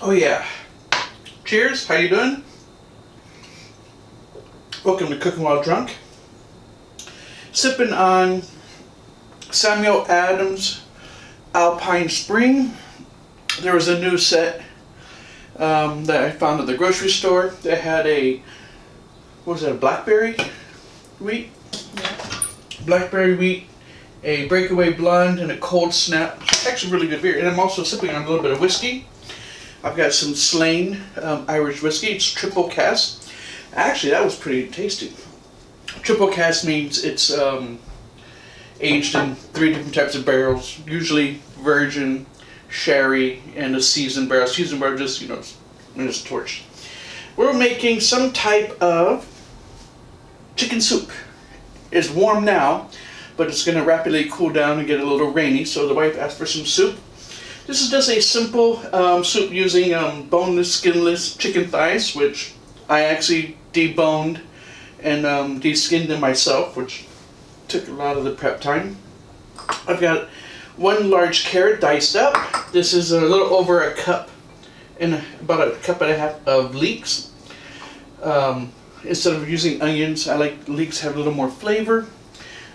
Oh yeah. Cheers, how you doing? Welcome to Cooking While Drunk. Sipping on Samuel Adams Alpine Spring. There was a new set that I found at the grocery store. They had a, what was that, a blackberry wheat? Yeah. Blackberry wheat, a breakaway blonde, and a cold snap. Actually really good beer. And I'm also sipping on a little bit of whiskey. I've got some Slane Irish whiskey. It's triple cask. Actually, that was pretty tasty. Triple cask means it's aged in 3 different types of barrels, usually virgin, sherry, and a seasoned barrel. Seasoned barrel just, when it's torched. We're making some type of chicken soup. It's warm now, but it's going to rapidly cool down and get a little rainy, so the wife asked for some soup. This is just a simple soup using boneless, skinless chicken thighs, which I actually deboned and de-skinned them myself, which took a lot of the prep time. I've got 1 large carrot diced up. This is a little over a cup and about a cup and a half of leeks. Instead of using onions, I like leeks to have a little more flavor.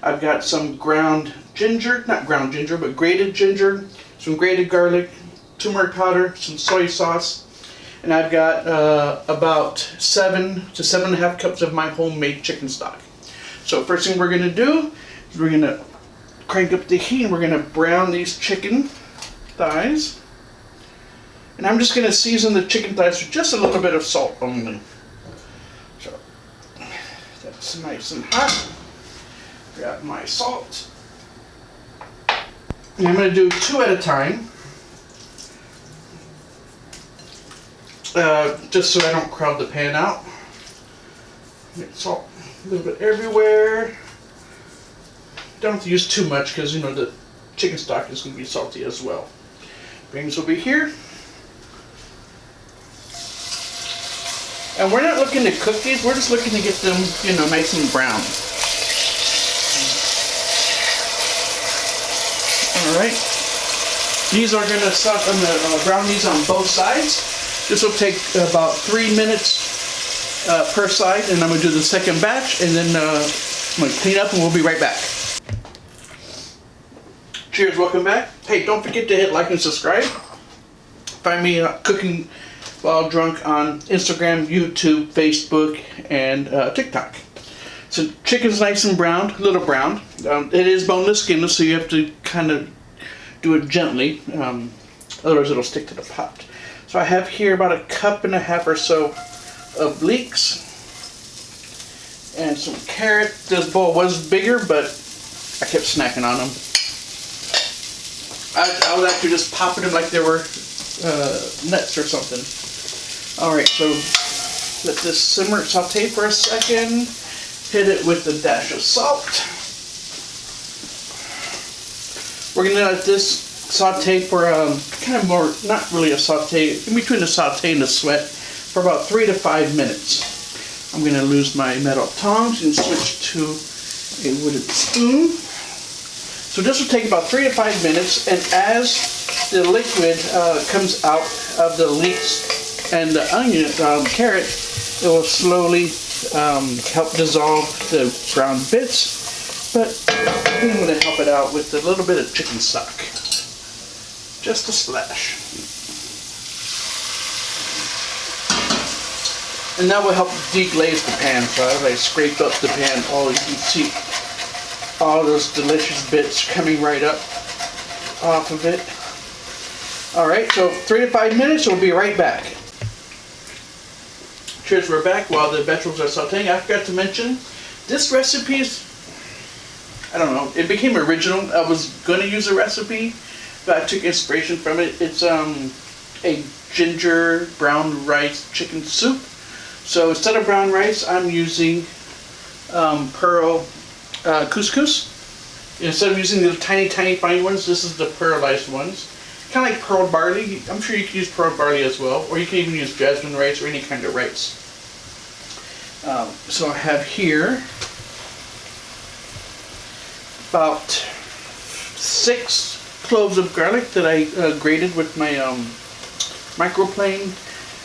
I've got some ground ginger, not ground ginger, but grated ginger, some grated garlic, turmeric powder, some soy sauce, and I've got about 7 to 7.5 cups of my homemade chicken stock. So first thing we're going to do is we're going to crank up the heat and we're going to brown these chicken thighs. And I'm just going to season the chicken thighs with just a little bit of salt only. So that's nice and hot. Grab my salt. And I'm going to do 2 at a time. Just so I don't crowd the pan out. Get salt a little bit everywhere. Don't have to use too much because the chicken stock is going to be salty as well. Bring this over here. And we're not looking to cook these, we're just looking to get them, nice and brown. Alright. These are going to I'm going to brown these on both sides. This will take about 3 minutes per side, and I'm going to do the second batch, and then I'm going to clean up and we'll be right back. Cheers, welcome back. Hey, don't forget to hit like and subscribe. Find me Cooking While Drunk on Instagram, YouTube, Facebook, and TikTok. So chicken's nice and browned, a little browned. It is boneless, skinless, so you have to kind of do it gently, otherwise it'll stick to the pot. So I have here about 1.5 cups or so of leeks and some carrot. This bowl was bigger, but I kept snacking on them. I was actually just popping them like they were nuts or something. Alright, so let this simmer, saute for a second. Hit it with a dash of salt. We're going to let this saute for kind of more, not really a saute, in between the saute and the sweat, for about 3 to 5 minutes. I'm going to lose my metal tongs and switch to a wooden spoon. So this will take about 3 to 5 minutes, and as the liquid comes out of the leeks and the onion, carrot, it will slowly help dissolve the brown bits, but I think I'm going to help it out with a little bit of chicken stock. Just a splash. And that will help deglaze the pan. So as I scrape up the pan, you can see all those delicious bits coming right up off of it. Alright, so 3 to 5 minutes, we'll be right back. Cheers, we're back while the vegetables are sauteing. I forgot to mention, this recipe is, I don't know, it became original. I was going to use a recipe, but I took inspiration from it. It's a ginger brown rice chicken soup. So instead of brown rice, I'm using pearl couscous. Instead of using the tiny fine ones, this is the pearlized ones. Kind of like pearl barley. I'm sure you can use pearl barley as well, or you can even use jasmine rice or any kind of rice. So I have here about 6 cloves of garlic that I grated with my microplane.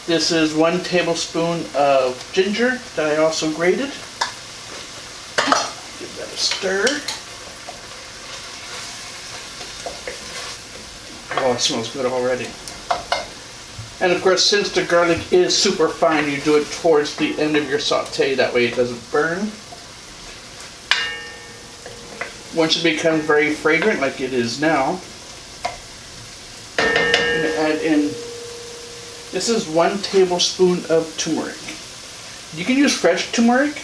This is 1 tablespoon of ginger that I also grated. Give that a stir. Oh, it smells good already. And of course, since the garlic is super fine, you do it towards the end of your saute, that way it doesn't burn. Once it becomes very fragrant, like it is now, I'm going to add in, this is 1 tablespoon of turmeric. You can use fresh turmeric.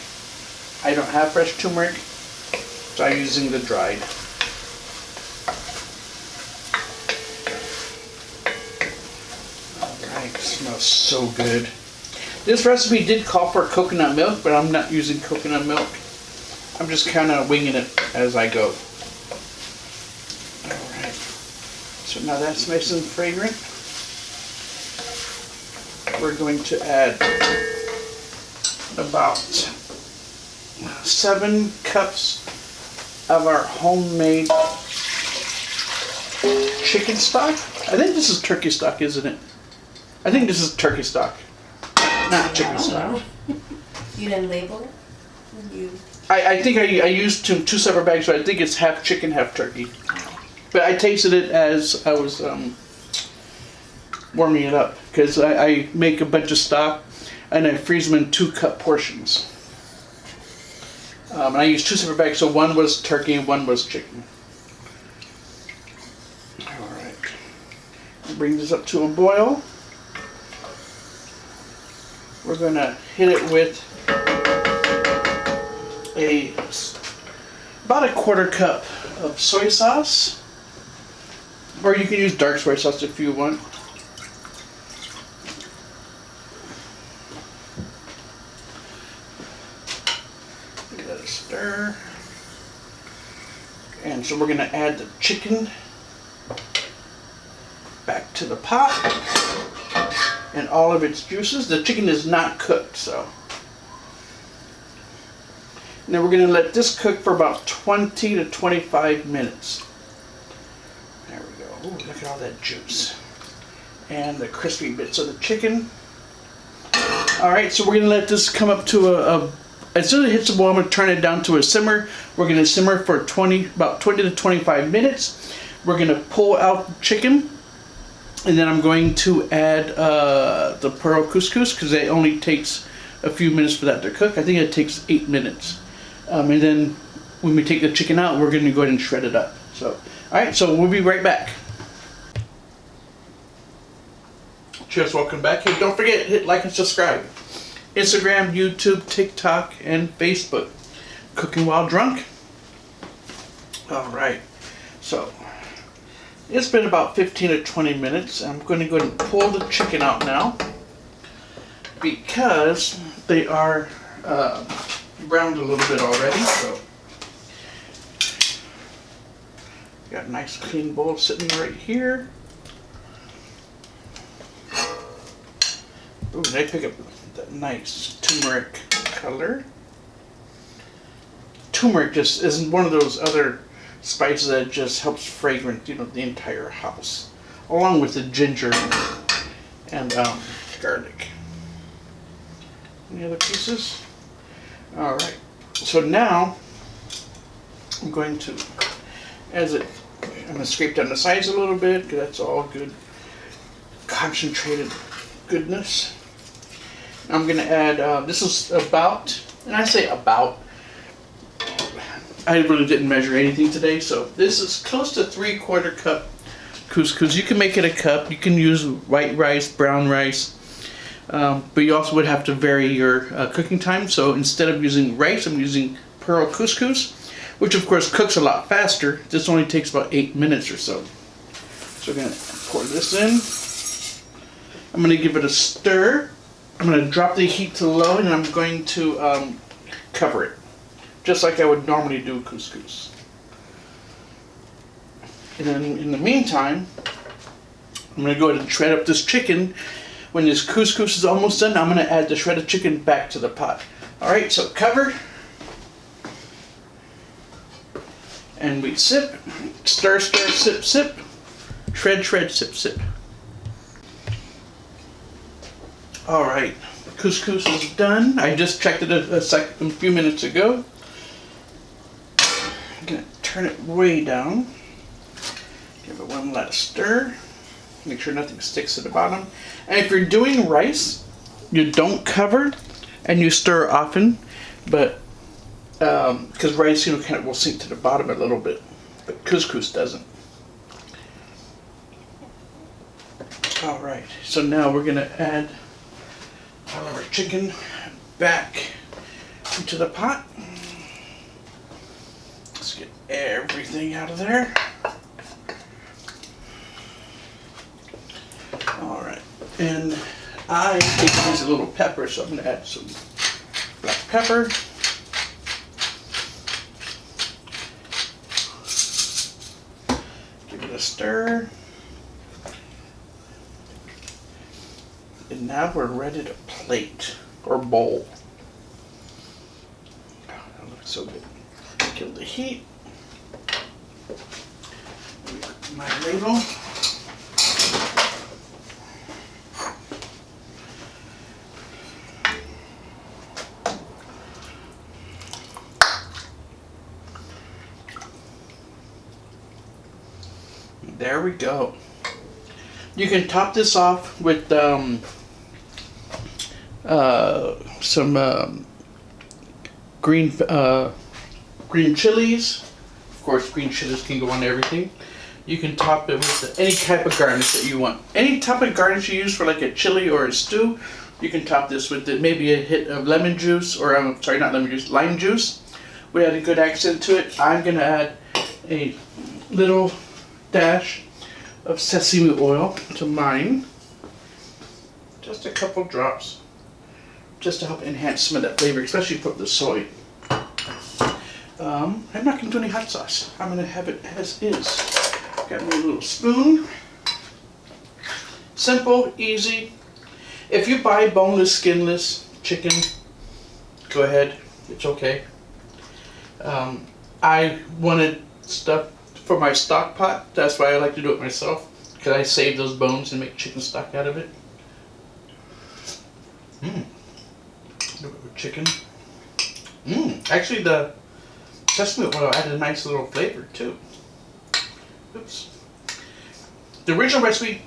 I don't have fresh turmeric, so I'm using the dried. Alright, it smells so good. This recipe did call for coconut milk, but I'm not using coconut milk. I'm just kind of winging it as I go. Alright, so now that's nice and fragrant. We're going to add about 7 cups of our homemade chicken stock. I think this is turkey stock, isn't it? I think this is turkey stock, not chicken stock. You didn't label it? I think I used 2 separate bags, so I think it's half chicken, half turkey. But I tasted it as I was warming it up, because I make a bunch of stock and I freeze them in 2-cup portions. And I used 2 separate bags, so 1 was turkey and 1 was chicken. Alright. Bring this up to a boil. We're going to hit it with about a 1/4 cup of soy sauce, or you can use dark soy sauce if you want. Give that a stir, and so we're going to add the chicken back to the pot and all of its juices. The chicken is not cooked, so. Now we're going to let this cook for about 20 to 25 minutes. There we go. Ooh, look at all that juice. And the crispy bits of the chicken. Alright, so we're going to let this come up to as soon as it hits the boil, I'm going to turn it down to a simmer. We're going to simmer for about 20 to 25 minutes. We're going to pull out the chicken. And then I'm going to add the pearl couscous, because it only takes a few minutes for that to cook. I think it takes 8 minutes. And then when we take the chicken out, we're going to go ahead and shred it up. So, alright, so we'll be right back. Cheers, welcome back. Hey, don't forget, hit like and subscribe. Instagram, YouTube, TikTok, and Facebook. Cooking While Drunk. Alright, so it's been about 15 to 20 minutes. I'm going to go ahead and pull the chicken out now, because they are browned a little bit already. So got a nice clean bowl sitting right here. Ooh, they pick up that nice turmeric color. Turmeric just isn't one of those other spices that just helps fragrant, the entire house, along with the ginger and garlic. Any other pieces? All right. So now I'm going to, I'm going to scrape down the sides a little bit, because that's all good, concentrated goodness. I'm going to add. This is about, and I say about. I really didn't measure anything today, so this is close to 3/4 cup couscous. You can make it a cup. You can use white rice, brown rice, but you also would have to vary your cooking time. So instead of using rice, I'm using pearl couscous, which of course cooks a lot faster. This only takes about 8 minutes or so. So we're going to pour this in. I'm going to give it a stir. I'm going to drop the heat to low, and I'm going to cover it, just like I would normally do couscous. And then in the meantime, I'm going to go ahead and shred up this chicken. When this couscous is almost done, I'm going to add the shredded chicken back to the pot. Alright, so cover. And we sip, stir, stir, sip, sip. Shred, shred, sip, sip. All right, couscous is done. I just checked it a few minutes ago. I'm gonna turn it way down. Give it one last stir. Make sure nothing sticks to the bottom. And if you're doing rice, you don't cover and you stir often, but because rice, kind of will sink to the bottom a little bit, but couscous doesn't. All right, so now we're gonna add all of our chicken back into the pot. Let's get everything out of there. All right, and I think these a little pepper, so I'm gonna add some black pepper. Give it a stir. And now we're ready to plate or bowl. Oh, that looks so good. Kill the heat. My ladle. There we go. You can top this off with some green chilies. Of course, green chilies can go on everything. You can top it with any type of garnish that you want. Any type of garnish you use for like a chili or a stew, you can top this with maybe a hit of lemon juice, or sorry, not lemon juice, lime juice. We add a good accent to it. I'm gonna add a little dash of sesame oil to mine. Just a couple drops, just to help enhance some of that flavor, especially for the soy. I'm not going to do any hot sauce. I'm going to have it as is. Got me a little spoon. Simple, easy. If you buy boneless, skinless chicken, go ahead. It's okay. I wanted stuff for my stock pot. That's why I like to do it myself, because I save those bones and make chicken stock out of it. Do it with chicken. Actually, the sesame oil added a nice little flavor too. Oops. The original recipe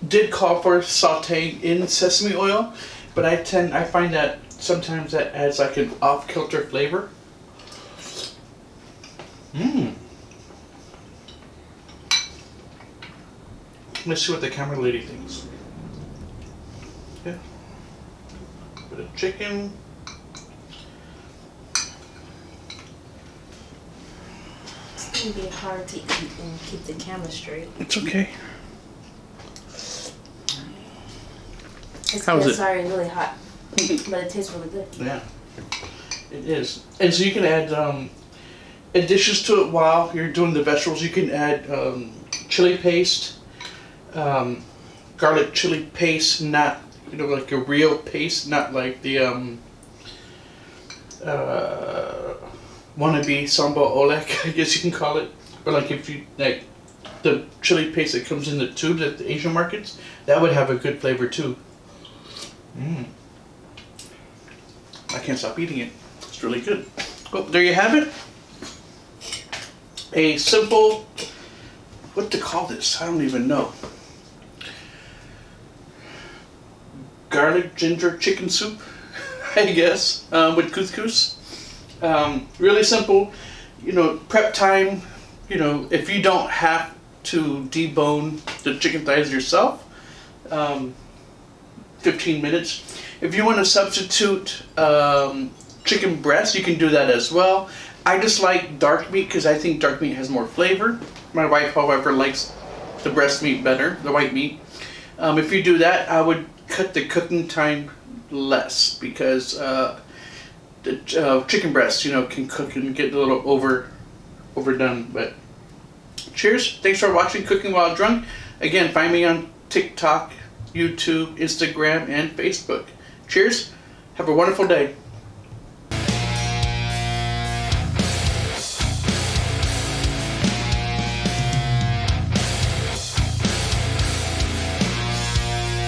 did call for sauteing in sesame oil, but I find that sometimes that adds like an off-kilter flavor. Let's see what the camera lady thinks. Yeah. Bit of chicken. It's gonna be hard to eat and keep the camera straight. It's okay. It's How is good, it? sorry, really hot, but it tastes really good. Yeah, it is. And so you can add additions to it while you're doing the vegetables. You can add chili paste, garlic chili paste, not like a real paste, not like the wannabe sambal oleg, I guess you can call it. Or like if you like the chili paste that comes in the tubes at the Asian markets, that would have a good flavor too. I can't stop eating it. It's really good. Well, there you have it. A simple, what to call this? I don't even know. Garlic ginger chicken soup, I guess, with couscous. Really simple. Prep time. If you don't have to debone the chicken thighs yourself, 15 minutes. If you want to substitute chicken breast, you can do that as well. I just like dark meat because I think dark meat has more flavor. My wife, however, likes the breast meat better, the white meat. If you do that, I would cut the cooking time less, because the chicken breast, can cook and get a little overdone. But cheers! Thanks for watching Cooking While Drunk. Again, find me on TikTok, YouTube, Instagram, and Facebook. Cheers! Have a wonderful day.